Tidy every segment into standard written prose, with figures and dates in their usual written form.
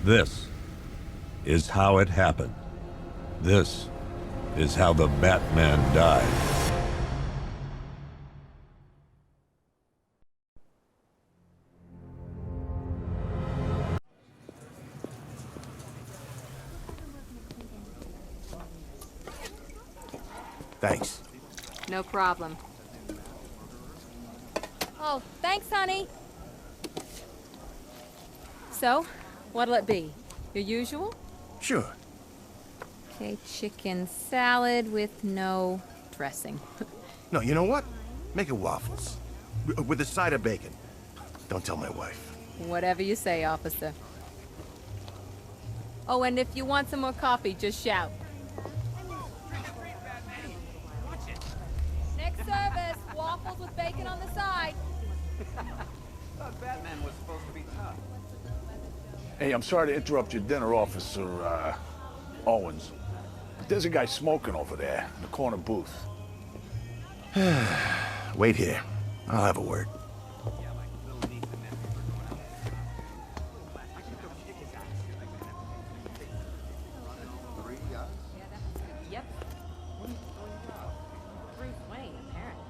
This is how it happened. This is how the Batman died. Thanks. No problem. Oh, thanks, honey. So, what'll it be? Your usual? Sure. Okay, chicken salad with no dressing. No, you know what? Make it waffles. With a side of bacon. Don't tell my wife. Whatever you say, officer. Oh, and if you want some more coffee, just shout. Next service, waffles with bacon on the side. Thought Batman was supposed to be tough. Hey, I'm sorry to interrupt your dinner, Officer, Owens. But there's a guy smoking over there in the corner booth. Wait here. I'll have a word. Yep. Bruce Wayne, apparently.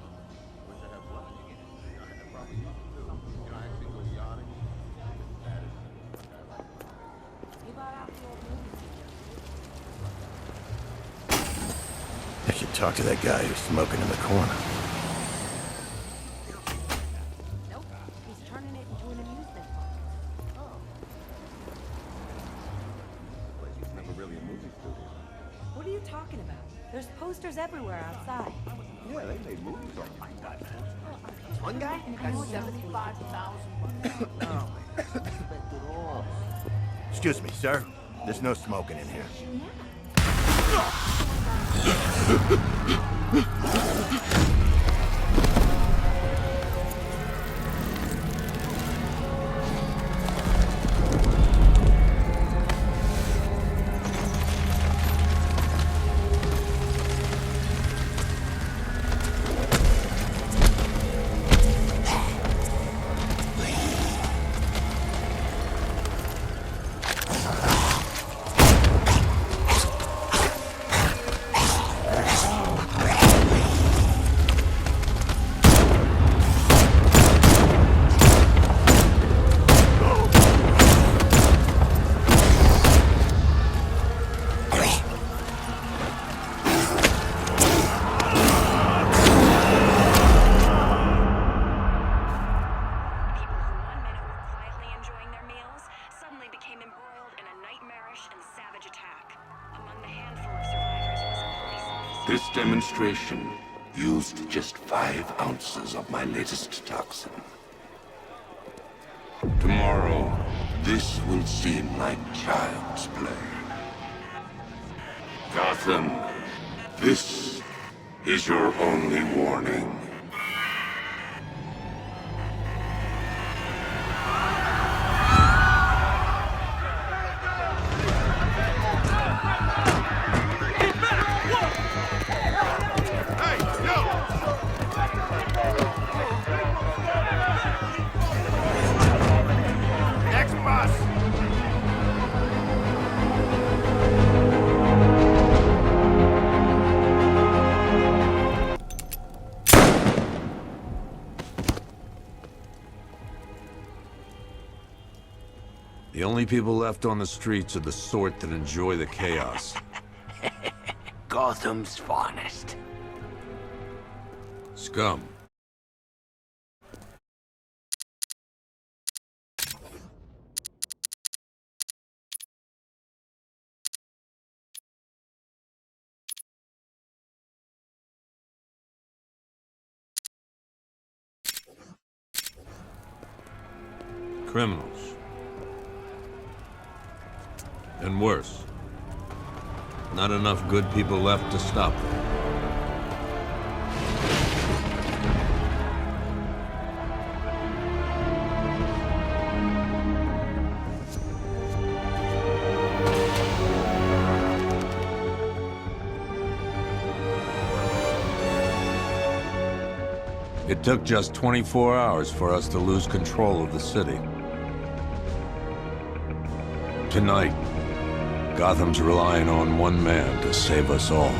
I should talk to that guy who's smoking in the corner. Nope, he's turning it into an amusement park. What are you talking about? There's posters everywhere outside. Yeah, they made movies on my God. One guy got 75,000. Excuse me, sir. There's no smoking in here. This demonstration used just 5 ounces of my latest toxin. Tomorrow, this will seem like child's play. Gotham, this is your only warning. The only people left on the streets are the sort that enjoy the chaos. Gotham's finest. Scum. Criminals. And worse. Not enough good people left to stop them. It took just 24 hours for us to lose control of the city. Tonight, Gotham's relying on one man to save us all.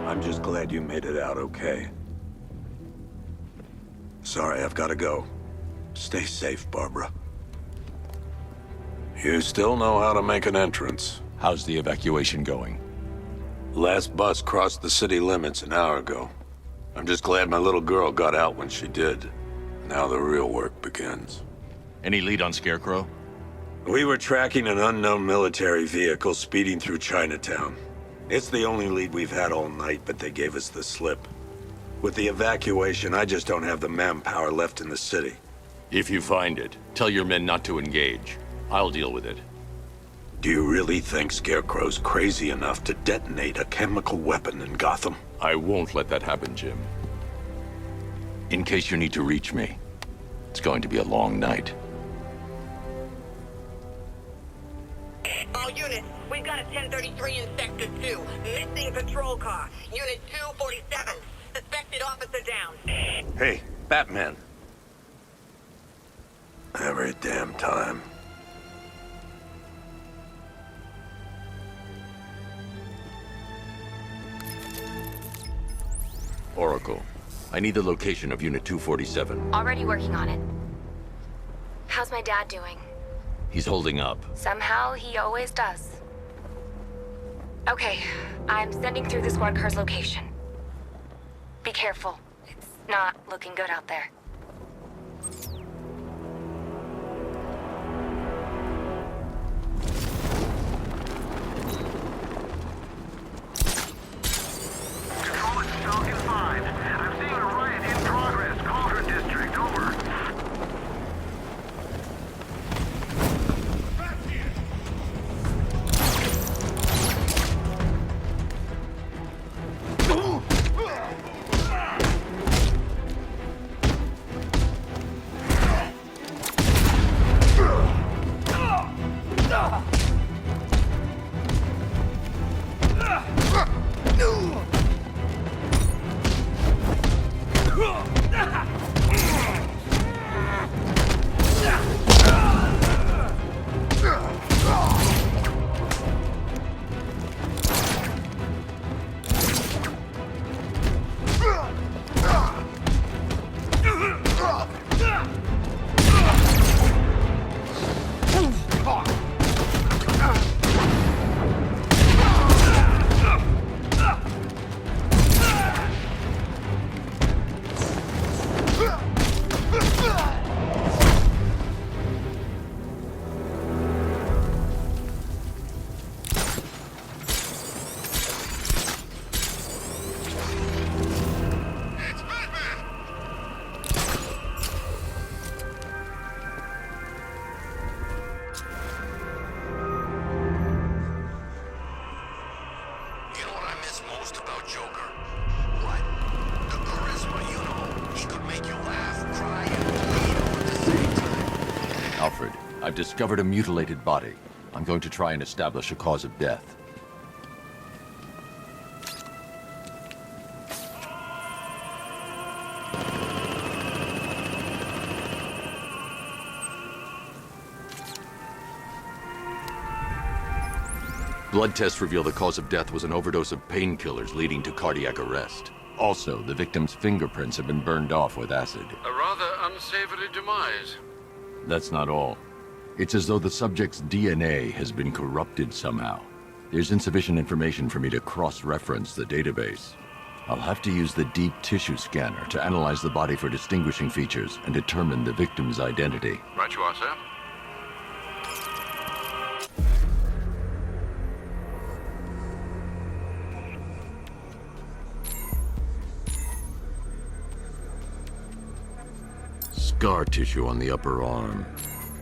I'm just glad you made it out okay. Sorry, I've got to go. Stay safe, Barbara. You still know how to make an entrance. How's the evacuation going? Last bus crossed the city limits an hour ago. I'm just glad my little girl got out when she did. Now the real work begins. Any lead on Scarecrow? We were tracking an unknown military vehicle speeding through Chinatown. It's the only lead we've had all night, but they gave us the slip. With the evacuation, I just don't have the manpower left in the city. If you find it, tell your men not to engage. I'll deal with it. Do you really think Scarecrow's crazy enough to detonate a chemical weapon in Gotham? I won't let that happen, Jim. In case you need to reach me, it's going to be a long night. All units, we've got a 1033 in Sector 2. Missing patrol car. Unit 247. Suspected officer down. Hey, Batman. Every damn time. Oracle, I need the location of Unit 247. Already working on it. How's my dad doing? He's holding up. Somehow, he always does. Okay, I'm sending through the squad car's location. Be careful. It's not looking good out there. Control, it's Falcon 5. I'm seeing a riot in progress. Concord District, over. Alfred, I've discovered a mutilated body. I'm going to try and establish a cause of death. Blood tests reveal the cause of death was an overdose of painkillers leading to cardiac arrest. Also, the victim's fingerprints have been burned off with acid. A rather unsavory demise. That's not all. It's as though the subject's DNA has been corrupted somehow. There's insufficient information for me to cross-reference the database. I'll have to use the deep tissue scanner to analyze the body for distinguishing features and determine the victim's identity. Right you are, sir. Scar tissue on the upper arm.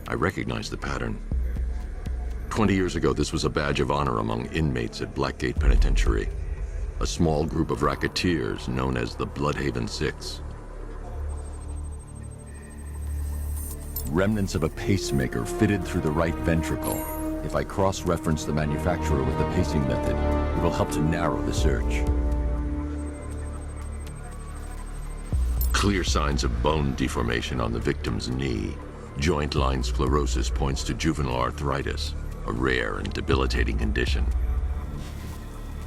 I recognize the pattern. 20 years ago, this was a badge of honor among inmates at Blackgate Penitentiary. A small group of racketeers known as the Bloodhaven Six. Remnants of a pacemaker fitted through the right ventricle. If I cross-reference the manufacturer with the pacing method, it will help to narrow the search. Clear signs of bone deformation on the victim's knee. Joint line sclerosis points to juvenile arthritis, a rare and debilitating condition.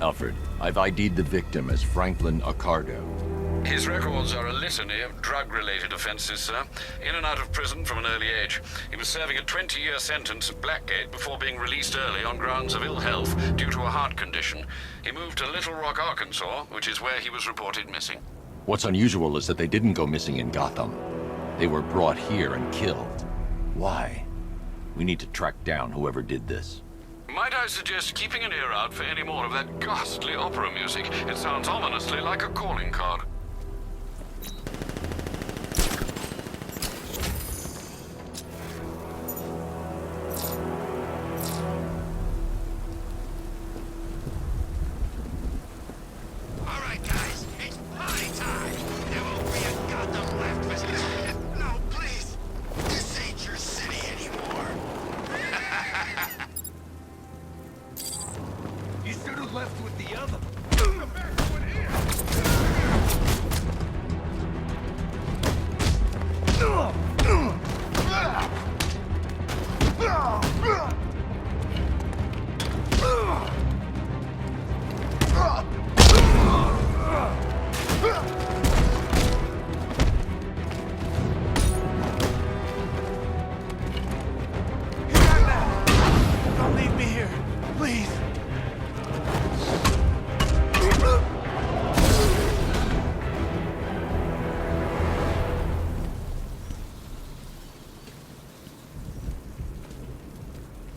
Alfred, I've ID'd the victim as Franklin Accardo. His records are a litany of drug-related offenses, sir. In and out of prison from an early age. He was serving a 20-year sentence at Blackgate before being released early on grounds of ill health due to a heart condition. He moved to Little Rock, Arkansas, which is where he was reported missing. What's unusual is that they didn't go missing in Gotham. They were brought here and killed. Why? We need to track down whoever did this. Might I suggest keeping an ear out for any more of that ghastly opera music? It sounds ominously like a calling card.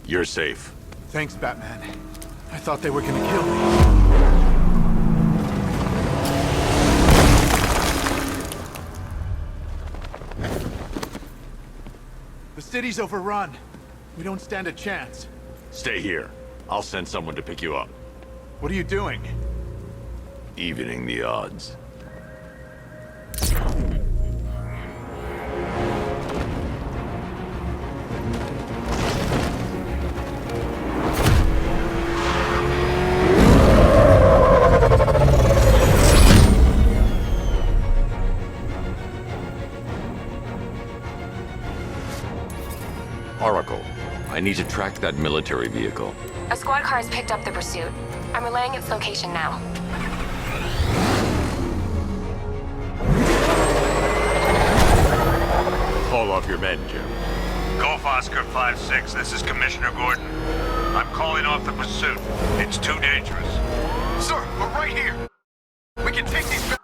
You're safe. Thanks, Batman. I thought they were gonna kill me. The city's overrun. We don't stand a chance. Stay here. I'll send someone to pick you up. What are you doing? Evening the odds. Oracle, I need to track that military vehicle. A squad car has picked up the pursuit. I'm relaying its location now. Call off your men, Jim. Golf Oscar 5-6, this is Commissioner Gordon. I'm calling off the pursuit. It's too dangerous. Sir, we're right here. We can take these...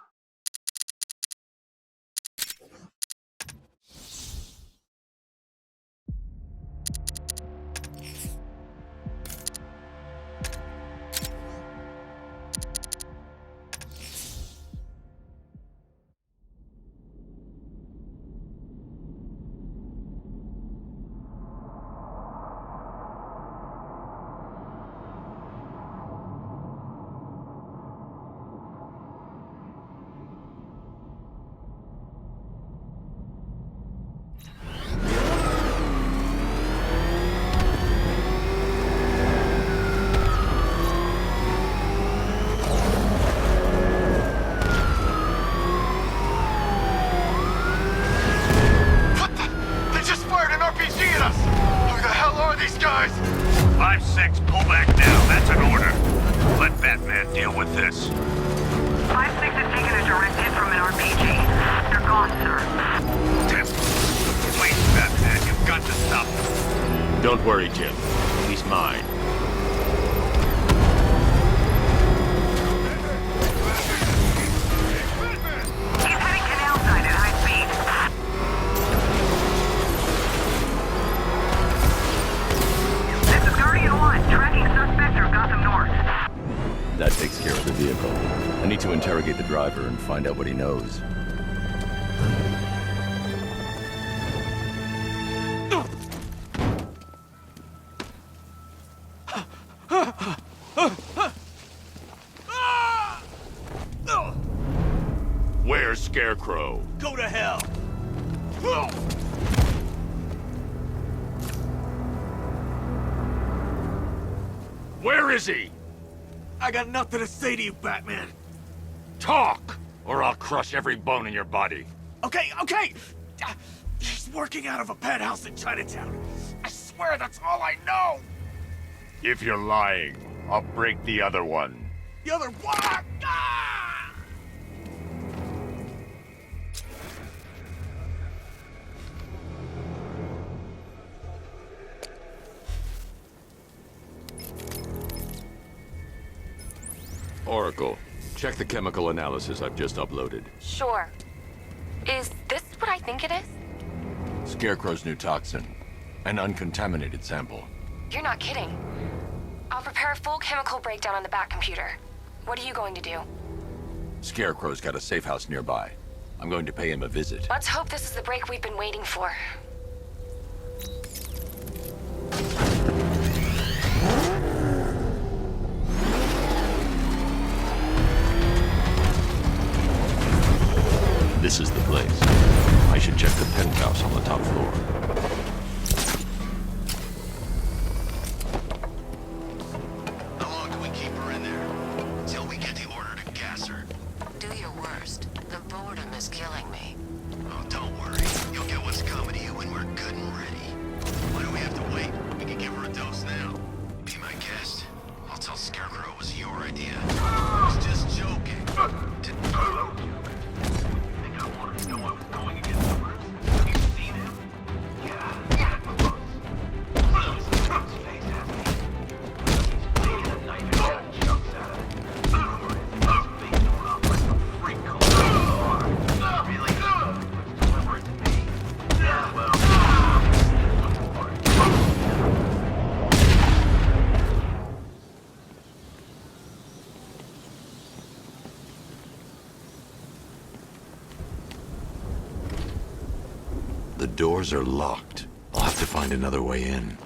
Who the hell are these guys? 5-6, pull back now. That's an order. Let Batman deal with this. 5-6 has taken a direct hit from an RPG. They're gone, sir. Please, Batman, you've got to stop them. Don't worry, Jim. He's mine. He's heading canal side at high speed. This is Guardian 1, tracking suspect through Gotham North. That takes care of the vehicle. I need to interrogate the driver and find out what he knows. Where's Scarecrow? Go to hell! Where is he? I got nothing to say to you, Batman. Talk, or I'll crush every bone in your body. Okay. He's working out of a penthouse in Chinatown. I swear that's all I know. If you're lying, I'll break the other one. The other one! Ah! Oracle, check the chemical analysis I've just uploaded. Sure. Is this what I think it is? Scarecrow's new toxin. An uncontaminated sample. You're not kidding. I'll prepare a full chemical breakdown on the back computer. What are you going to do? Scarecrow's got a safe house nearby. I'm going to pay him a visit. Let's hope this is the break we've been waiting for. This is the place. I should check the penthouse on the top floor. How long do we keep her in there? Until we get the order to gas her. Do your worst. The boredom is killing me. Oh, don't worry. You'll get what's coming to you when we're good and ready. Why do we have to wait? We can give her a dose now. Be my guest. I'll tell Scarecrow it was your idea. I was just joking. The doors are locked. I'll have to find another way in.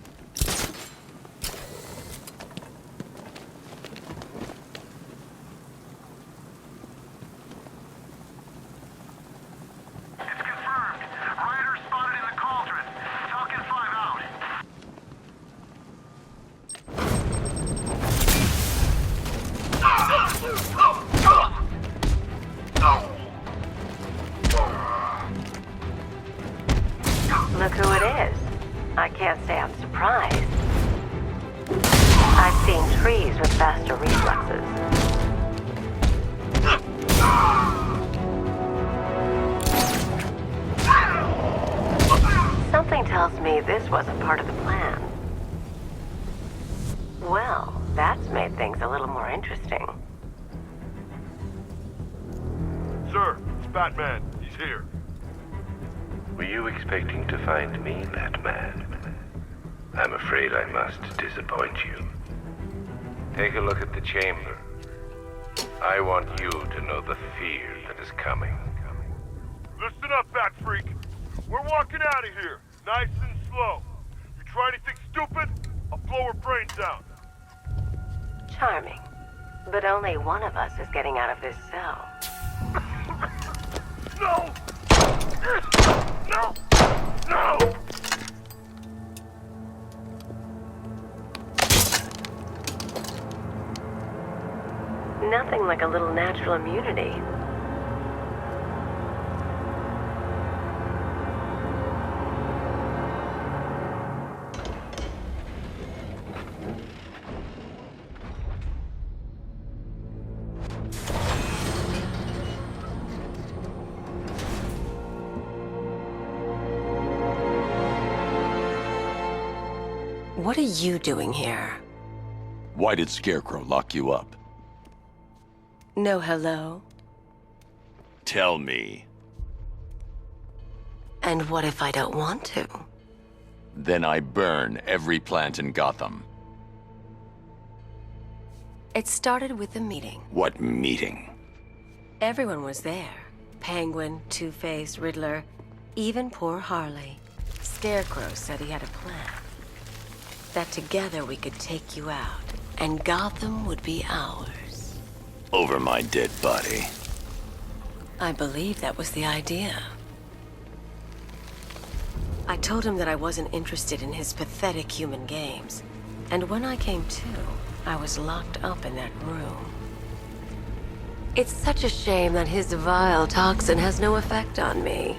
Look who it is. I can't say I'm surprised. I've seen trees with faster reflexes. Something tells me this wasn't part of the plan. Well, that's made things a little more interesting. Sir, it's Batman. He's here. Were you expecting to find me, Batman? I'm afraid I must disappoint you. Take a look at the chamber. I want you to know the fear that is coming. Listen up, Bat Freak. We're walking out of here, nice and slow. You try anything stupid, I'll blow her brains out. Charming. But only one of us is getting out of this cell. No! No! No! Nothing like a little natural immunity. What are you doing here? Why did Scarecrow lock you up? No hello? Tell me. And what if I don't want to? Then I burn every plant in Gotham. It started with a meeting. What meeting? Everyone was there. Penguin, Two-Face, Riddler, even poor Harley. Scarecrow said he had a plan. That together we could take you out, and Gotham would be ours. Over my dead body. I believe that was the idea. I told him that I wasn't interested in his pathetic human games. And when I came to, I was locked up in that room. It's such a shame that his vile toxin has no effect on me.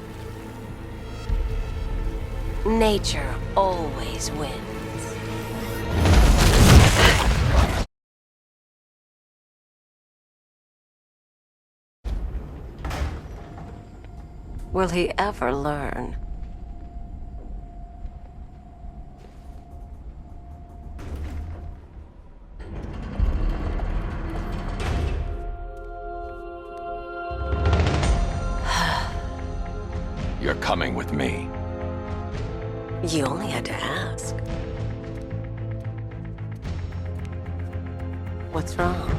Nature always wins. Will he ever learn? You're coming with me. You only had to ask. What's wrong?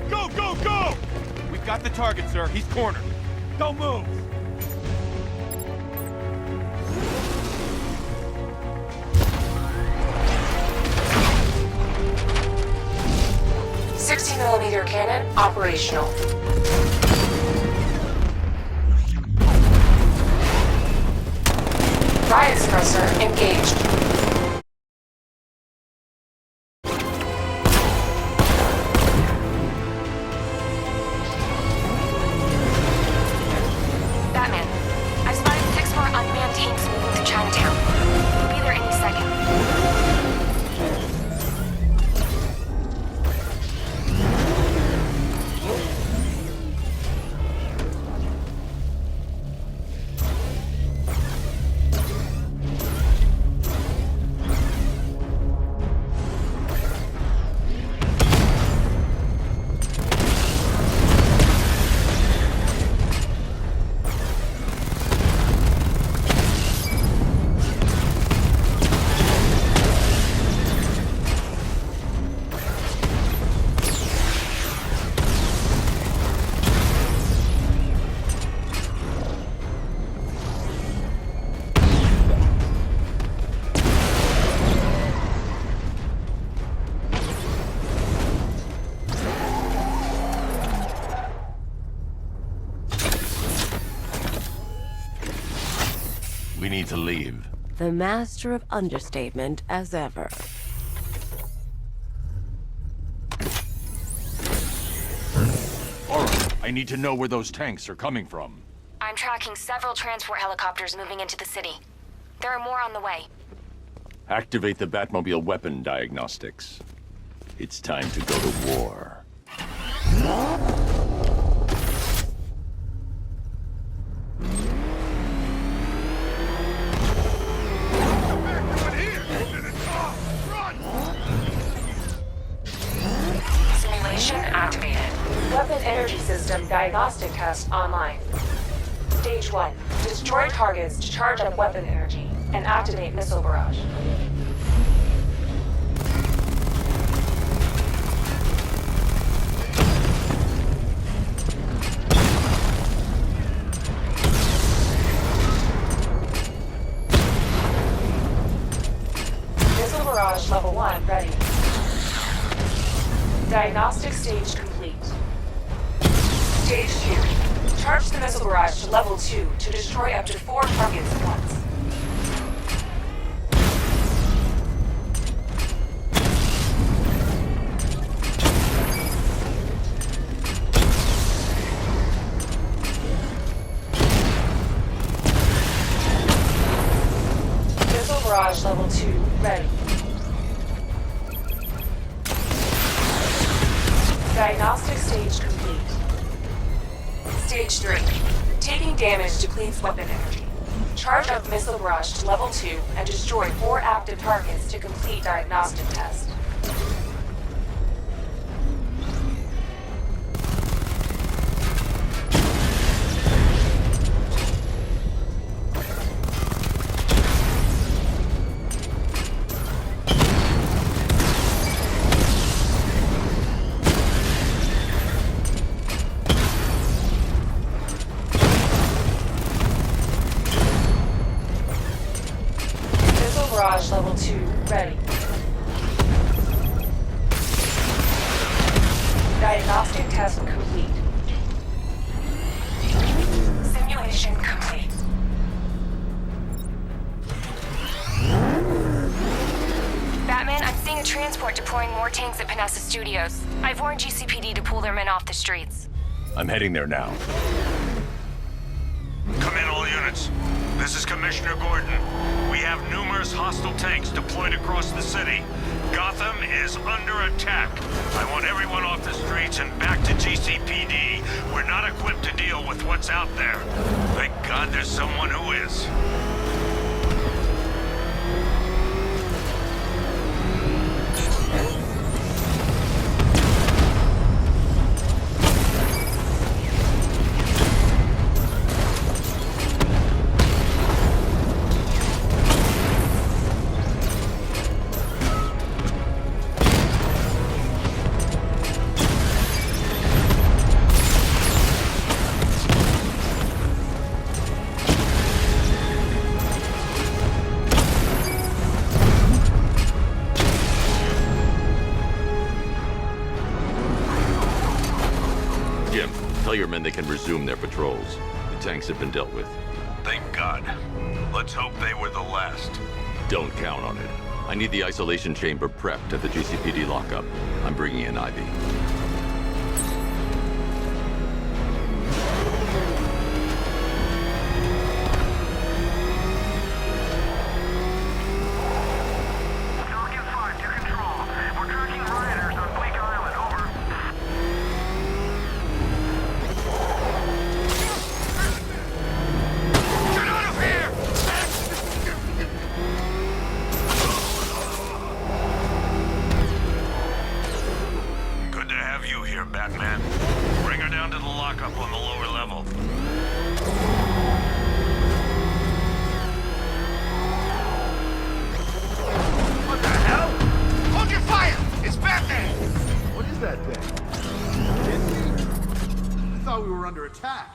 Go, go, go! We've got the target, sir. He's cornered. Don't move! .60mm cannon operational. Riot suppressor engaged. Batman, I've spotted 6 more unmanned tanks moving through Chinatown. We'll be there any second. We need to leave. The master of understatement as ever. All right, I need to know where those tanks are coming from. I'm tracking several transport helicopters moving into the city. There are more on the way. Activate the Batmobile weapon diagnostics. It's time to go to war. Simulation activated. Weapon energy system diagnostic test online. Stage 1. Destroy targets to charge up weapon energy and activate missile barrage. Missile barrage level 1 ready. Diagnostic stage complete. Stage 2. Charge the missile barrage to level 2 to destroy up to 4 targets at once. Missile barrage level 2 Diagnostic stage complete. Stage 3. Taking damage depletes weapon energy. Charge up missile barrage to level 2 and destroy 4 active targets to complete diagnostic test. Barrage level 2 ready. Diagnostic test complete. Simulation complete. Batman, I'm seeing a transport deploying more tanks at Panessa Studios. I've warned GCPD to pull their men off the streets. I'm heading there now. Come in, all units. This is Commissioner Gordon. We have numerous hostile tanks deployed across the city. Gotham is under attack. I want everyone off the streets and back to GCPD. We're not equipped to deal with what's out there. Thank God there's someone who is. Tell your men they can resume their patrols. The tanks have been dealt with. Thank God. Let's hope they were the last. Don't count on it. I need the isolation chamber prepped at the GCPD lockup. I'm bringing in Ivy. Batman. Bring her down to the lockup on the lower level. What the hell? Hold your fire! It's Batman! What is that thing? I thought we were under attack.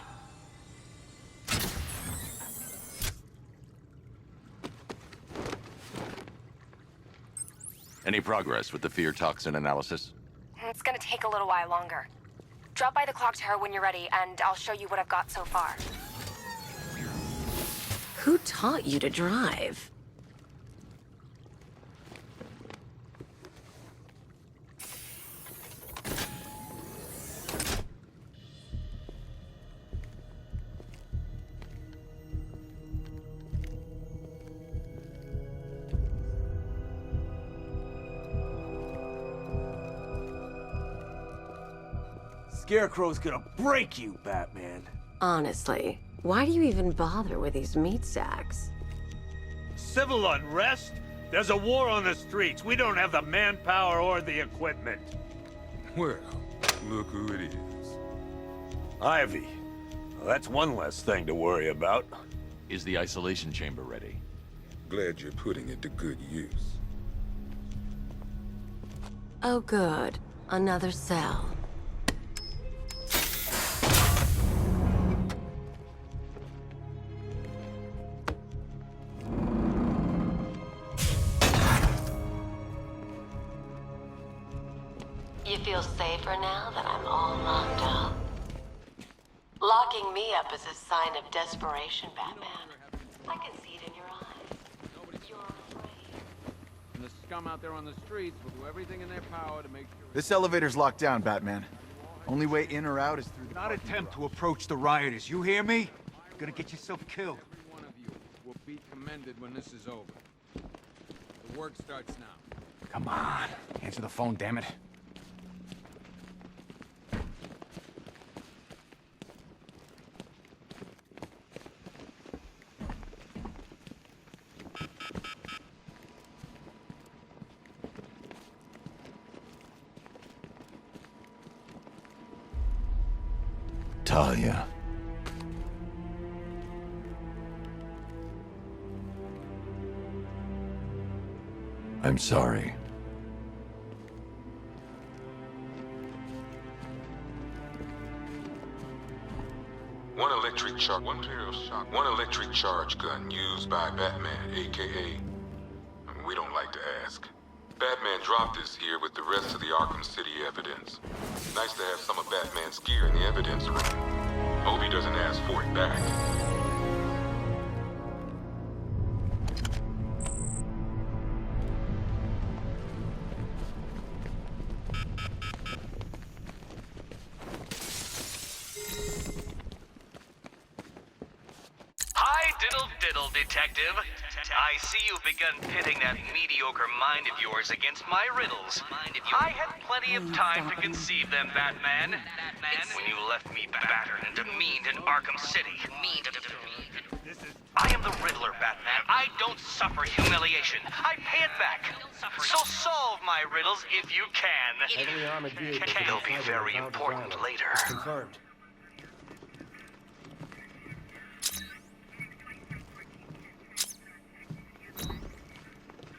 Any progress with the fear toxin analysis? It's gonna take a little while longer. Drop by the clock tower when you're ready, and I'll show you what I've got so far. Who taught you to drive? Scarecrow's gonna break you, Batman. Honestly, why do you even bother with these meat sacks? Civil unrest? There's a war on the streets. We don't have the manpower or the equipment. Well, look who it is. Ivy. Well, that's one less thing to worry about. Is the isolation chamber ready? Glad you're putting it to good use. Oh good. Another cell. You feel safer now that I'm all locked up? Locking me up is a sign of desperation, Batman. I can see it in your eyes. You're afraid. And the scum out there on the streets will do everything in their power to make sure... This elevator's locked down, Batman. Only way in or out is through the... Not attempt to approach the rioters, you hear me? You're gonna get yourself killed. Every one of you will be commended when this is over. The work starts now. Come on. Answer the phone, damn it. Talia. I'm sorry. One electric charge gun used by Batman, aka... we don't like to ask. Batman dropped this here with the rest of the Arkham City evidence. Nice to have some of Batman's gear in the evidence room. Hope he doesn't ask for it back. Hi, diddle, detective. I see you've begun pitting that mediocre mind of yours against my riddles. I had plenty of time to conceive them, Batman. When you left me battered and demeaned in Arkham City. I am the Riddler, Batman. I don't suffer humiliation. I pay it back. So solve my riddles if you can. They'll be very important later. Confirmed.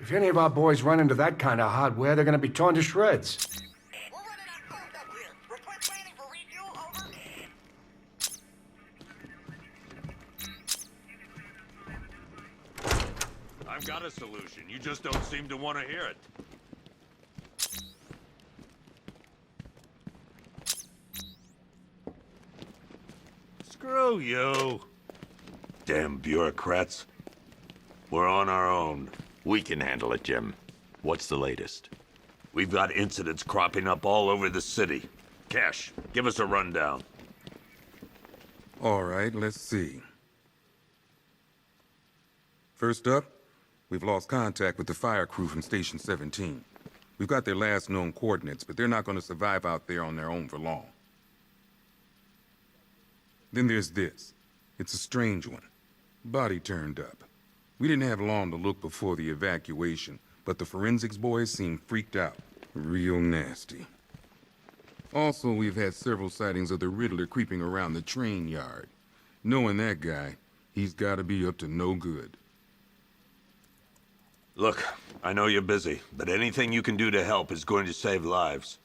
If any of our boys run into that kind of hardware, they're gonna be torn to shreds. I've got a solution. You just don't seem to want to hear it. Screw you. Damn bureaucrats. We're on our own. We can handle it, Jim. What's the latest? We've got incidents cropping up all over the city. Cash, give us a rundown. All right, let's see. First up, we've lost contact with the fire crew from Station 17. We've got their last known coordinates, but they're not going to survive out there on their own for long. Then there's this. It's a strange one. Body turned up. We didn't have long to look before the evacuation, but the forensics boys seemed freaked out. Real nasty. Also, we've had several sightings of the Riddler creeping around the train yard. Knowing that guy, he's gotta be up to no good. Look, I know you're busy, but anything you can do to help is going to save lives.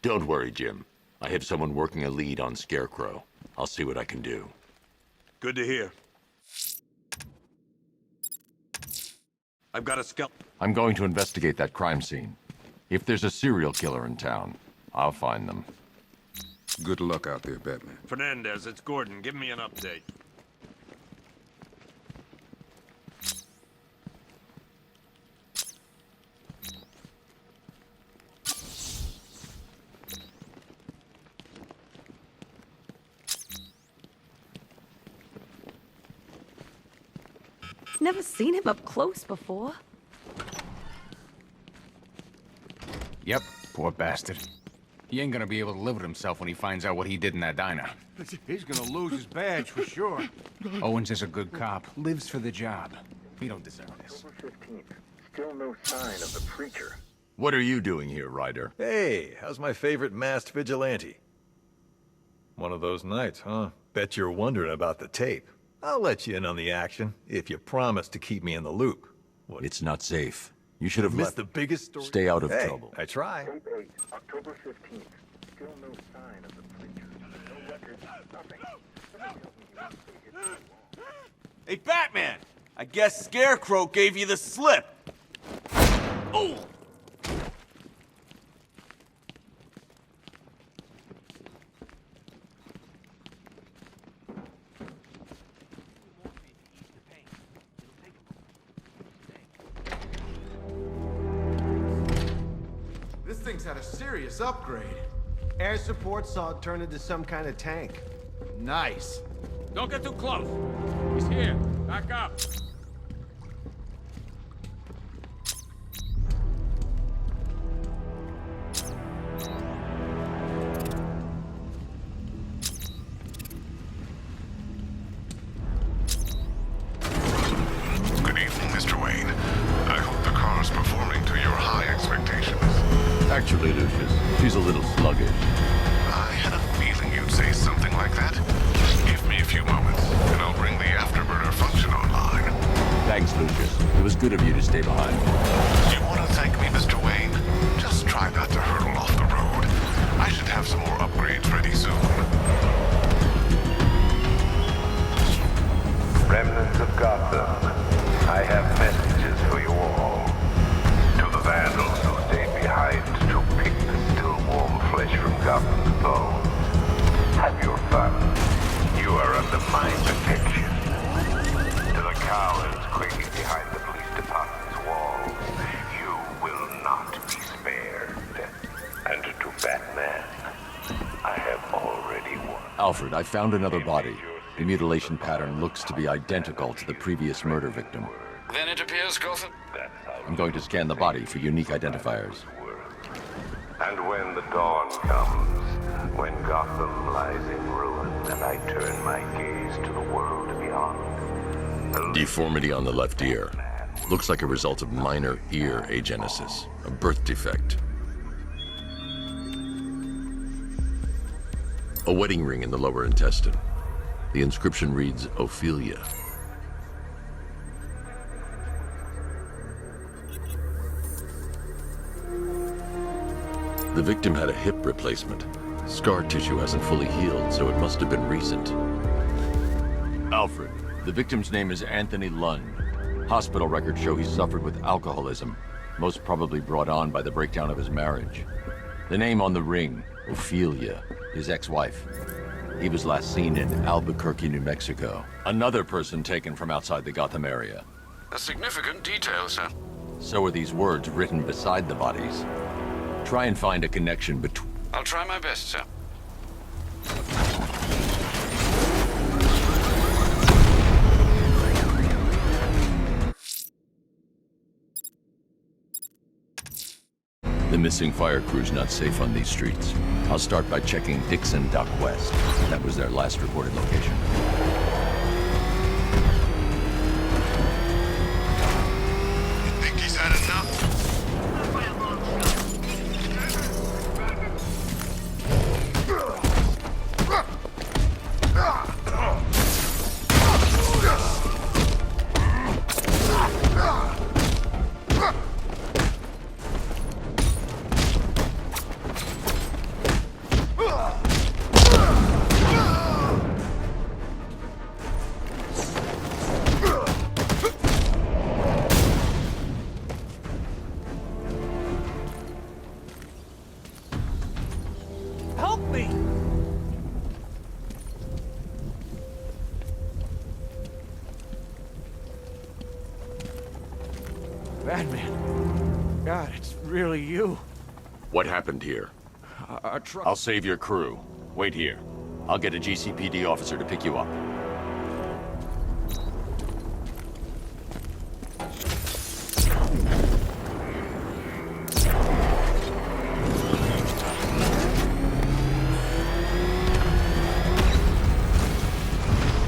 Don't worry, Jim. I have someone working a lead on Scarecrow. I'll see what I can do. Good to hear. I've got a skeleton. I'm going to investigate that crime scene. If there's a serial killer in town, I'll find them. Good luck out there, Batman. Fernandez, it's Gordon. Give me an update. Never seen him up close before. Yep, poor bastard. He ain't gonna be able to live with himself when he finds out what he did in that diner. He's gonna lose his badge for sure. Owens is a good cop, lives for the job. We don't deserve this. October 15th. Still no sign of the preacher. What are you doing here, Ryder? Hey, how's my favorite masked vigilante? One of those nights, huh? Bet you're wondering about the tape. I'll let you in on the action, if you promise to keep me in the loop. It's not safe. You should have missed the biggest story. Stay out of Hey, trouble. I try. Tape 8, October 15th. Still no sign of the preacher. No records, nothing. Somebody tells me he won't stay here too long. Hey, Batman! I guess Scarecrow gave you the slip. Oh! This thing's had a serious upgrade. Air support saw it turn into some kind of tank. Nice. Don't get too close. He's here. Back up. Good evening, Mr. Wayne. I hope the car's performing to your high expectations. Actually, Lucius, she's a little sluggish. I had a feeling you you'd say something like that. Give me a few moments, and I'll bring the afterburner function online. Thanks, Lucius. It was good of you to stay behind. You want to thank me, Mr. Wayne? Just try not to hurtle off the road. I should have some more upgrades ready soon. Remnants of Gotham, I have messages for you all. To the vandals who stayed behind to pick the still warm flesh from Gotham's bones. Have your fun. You are under my protection. To the cowards quaking behind the police department's walls, you will not be spared. And to Batman, I have already won. Alfred, I found another body. The mutilation pattern looks to be identical to the previous murder victim. Then it appears Gotham... I'm going to scan the body for unique identifiers. And when the dawn comes, when Gotham lies in ruin, and I turn my gaze to the world beyond... Deformity on the left ear. Looks like a result of minor ear agenesis, a birth defect. A wedding ring in the lower intestine. The inscription reads, Ophelia. The victim had a hip replacement. Scar tissue hasn't fully healed, so it must have been recent. Alfred, the victim's name is Anthony Lund. Hospital records show he suffered with alcoholism, most probably brought on by the breakdown of his marriage. The name on the ring, Ophelia, his ex-wife. He was last seen in Albuquerque, New Mexico. Another person taken from outside the Gotham area. A significant detail, sir. So are these words written beside the bodies. Try and find a connection between... I'll try my best, sir. The missing fire crew's not safe on these streets. I'll start by checking Dixon Dock West. That was their last reported location. Think he's had enough? Help me! Batman. God, it's really you. What happened here? Our truck... I'll save your crew. Wait here. I'll get a GCPD officer to pick you up.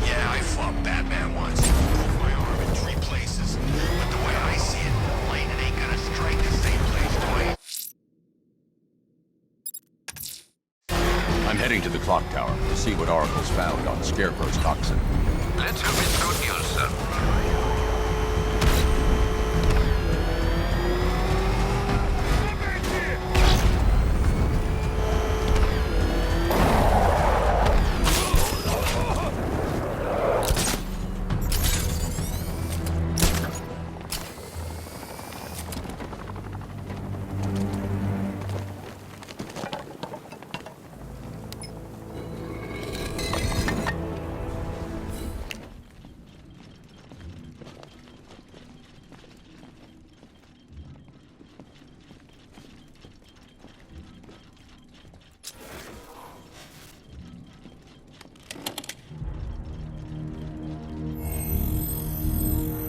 Yeah, I fought Batman once. Broke my arm in 3 places. But the way I see it, lightning ain't gonna strike the same place twice. I'm heading to the clock tower to see what Oracle's found on Scarecrow's toxin. Let's hope it's good news, sir.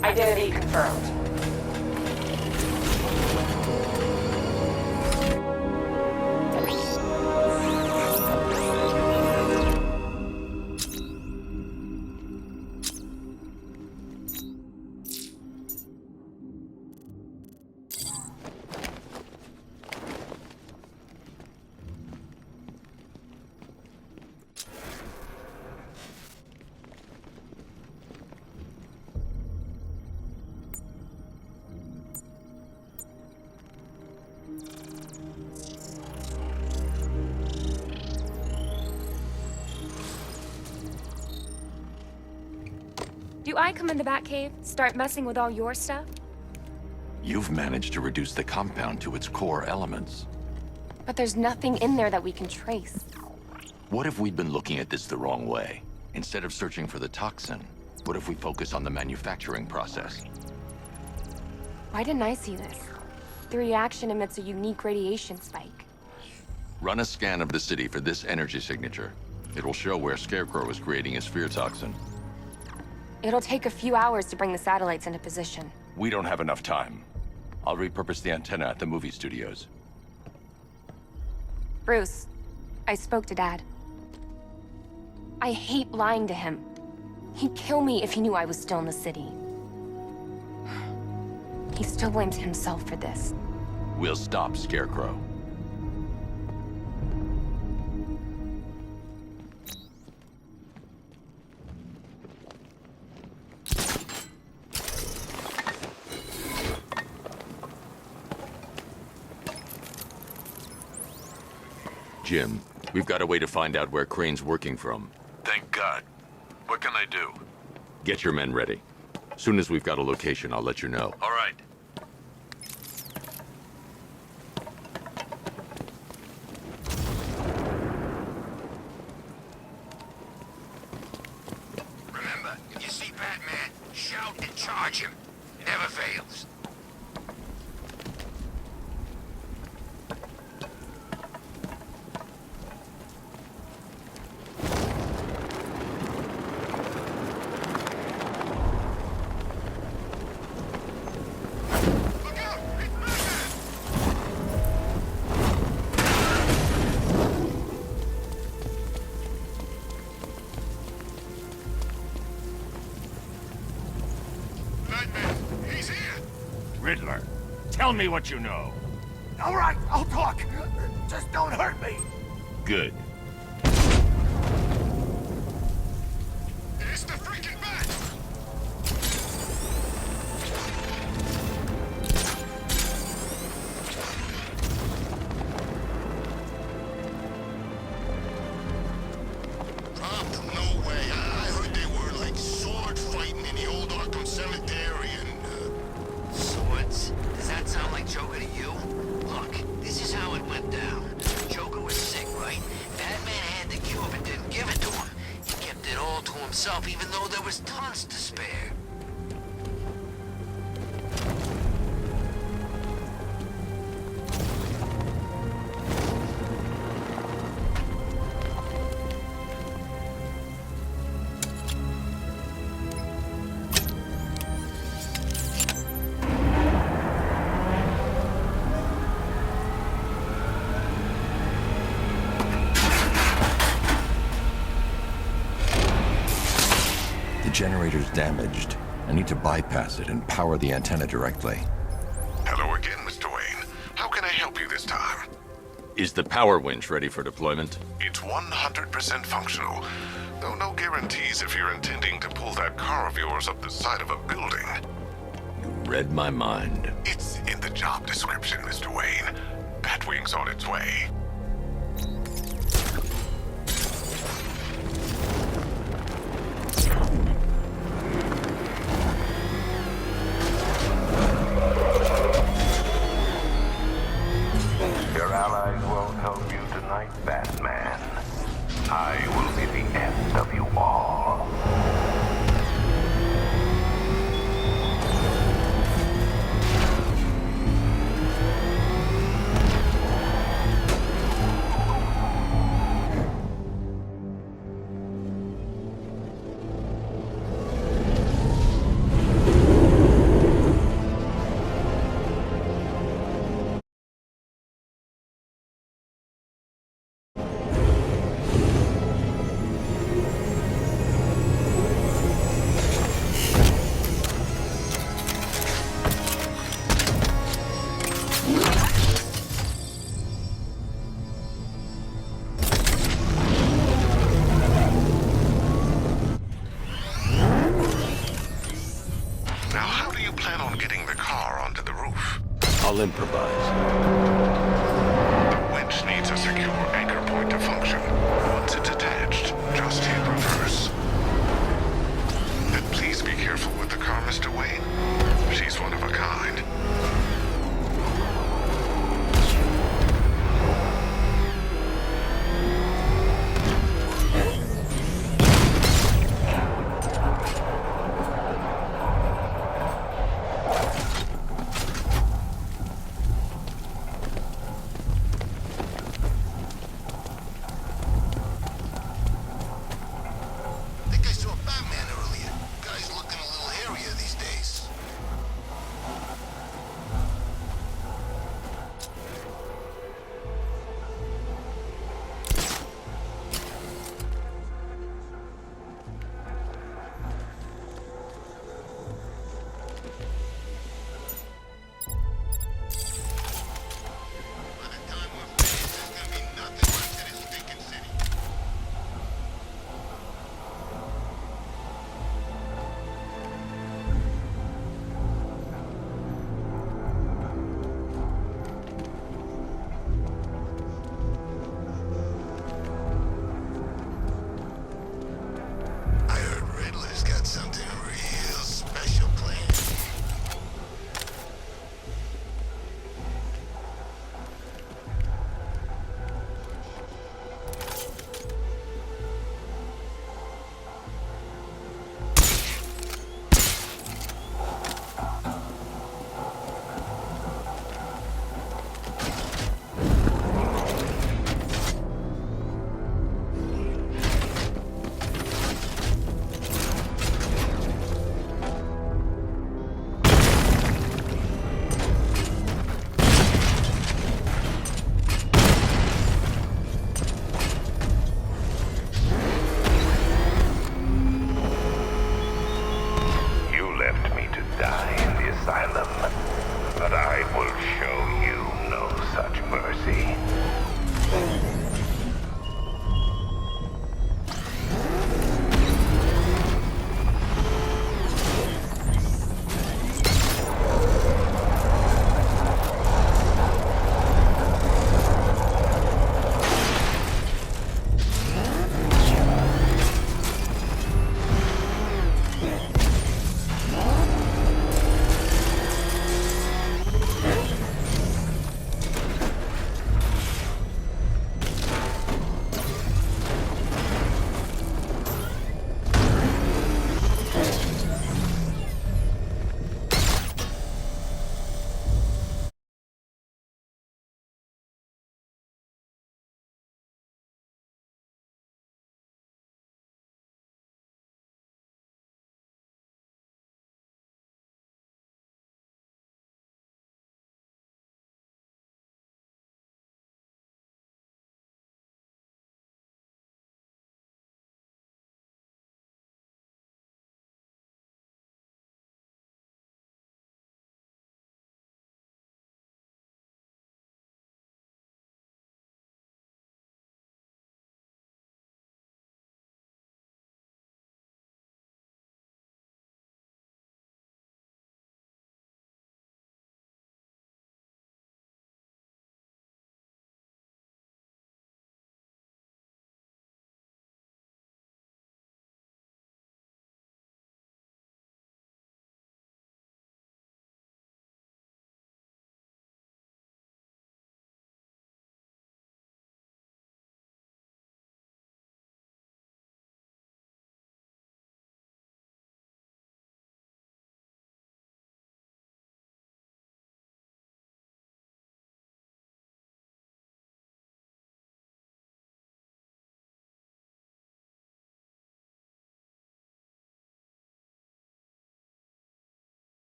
Identity confirmed. I come in the Batcave, start messing with all your stuff? You've managed to reduce the compound to its core elements. But there's nothing in there that we can trace. What if we'd been looking at this the wrong way? Instead of searching for the toxin, what if we focus on the manufacturing process? Why didn't I see this? The reaction emits a unique radiation spike. Run a scan of the city for this energy signature. It will show where Scarecrow is creating his fear toxin. It'll take a few hours to bring the satellites into position. We don't have enough time. I'll repurpose the antenna at the movie studios. Bruce, I spoke to Dad. I hate lying to him. He'd kill me if he knew I was still in the city. He still blames himself for this. We'll stop Scarecrow. Jim, we've got a way to find out where Crane's working from. Thank God. What can I do? Get your men ready. Soon as we've got a location, I'll let you know. All right. Remember, if you see Batman, shout and charge him. Never fails. Riddler, tell me what you know. All right, I'll talk. Just don't hurt me. Good. It's the freaking bat! Robbed? No way. I heard they were like sword fighting in the old Arkham cemetery and swords? Does that sound like Joker to you? Look, this is how it went down. Joker was sick, right? Batman had the cure but didn't give it to him. He kept it all to himself even though there was tons to spare. The generator's damaged. I need to bypass it and power the antenna directly. Hello again, Mr. Wayne. How can I help you this time? Is the power winch ready for deployment? It's 100% functional, though no guarantees if you're intending to pull that car of yours up the side of a building. You read my mind. It's in the job description, Mr. Wayne. Batwing's on its way. Your allies won't help you tonight, Batman. I will be the end of you all. Now, how do you plan on getting the car onto the roof? I'll improvise.